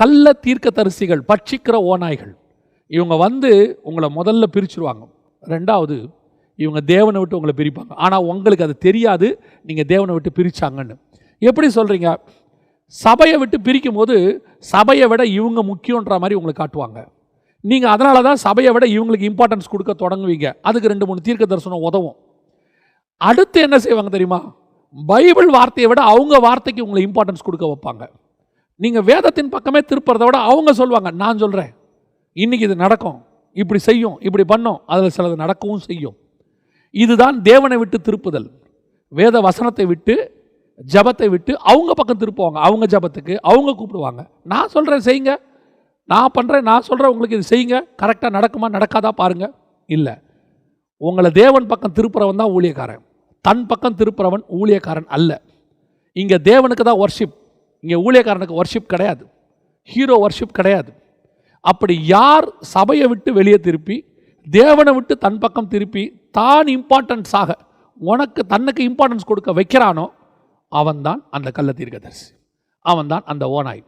கள்ள தீர்க்கதரிசிகள், பட்சிக்கிற ஓநாய்கள். இவங்க வந்து உங்களை முதல்ல பிரிச்சுருவாங்க. ரெண்டாவது, இவங்க தேவனை விட்டு உங்களை பிரிப்பாங்க. ஆனால் உங்களுக்கு அது தெரியாது நீங்கள் தேவனை விட்டு பிரித்தாங்கன்னு. எப்படி சொல்கிறீங்க? சபையை விட்டு பிரிக்கும் போது சபையை விட இவங்க முக்கியன்ற மாதிரி உங்களுக்கு காட்டுவாங்க. நீங்கள் அதனால தான் சபையை விட இவங்களுக்கு இம்பார்ட்டன்ஸ் கொடுக்க தொடங்குவீங்க. அதுக்கு 2-3 தீர்க்க தரிசனம் உதவும். அடுத்து என்ன செய்வாங்க தெரியுமா? பைபிள் வார்த்தையை விட அவங்க வார்த்தைக்கு உங்களை இம்பார்ட்டன்ஸ் கொடுக்க வைப்பாங்க. நீங்கள் வேதத்தின் பக்கமே திருப்புறதை விட அவங்க சொல்லுவாங்க, நான் சொல்கிறேன் இன்றைக்கி இது நடக்கும், இப்படி செய்யும், இப்படி பண்ணும், அதில் சிலது நடக்கவும் செய்யும். இதுதான் தேவனை விட்டு திருப்புதல். வேத வசனத்தை விட்டு, ஜபத்தை விட்டு அவங்க பக்கம் திருப்புவாங்க. அவங்க ஜபத்துக்கு அவங்க கூப்பிடுவாங்க. நான் சொல்கிறேன் செய்யுங்க, நான் பண்ணுறேன், நான் சொல்கிறேன் உங்களுக்கு இது செய்யுங்க, கரெக்டாக நடக்குமா நடக்காதா பாருங்கள். இல்லை, உங்களை தேவன் பக்கம் திருப்புறவன் தான் ஊழியக்காரன். தன் பக்கம் திருப்புறவன் ஊழியக்காரன் அல்ல. இங்கே தேவனுக்கு தான் வர்ஷிப், இங்கே ஊழியக்காரனுக்கு வர்ஷிப் கிடையாது, ஹீரோ வர்ஷிப் கிடையாது. அப்படி யார் சபையை விட்டு வெளியே திருப்பி தேவனை விட்டு தன் பக்கம் திருப்பி தான் இம்பார்ட்டன்ஸாக உனக்கு தன்னுக்கு இம்பார்ட்டன்ஸ் கொடுக்க வைக்கிறானோ அவன்தான் அந்த கள்ள தீர்க்கதரிசி, அவன்தான் அந்த ஓநாய்.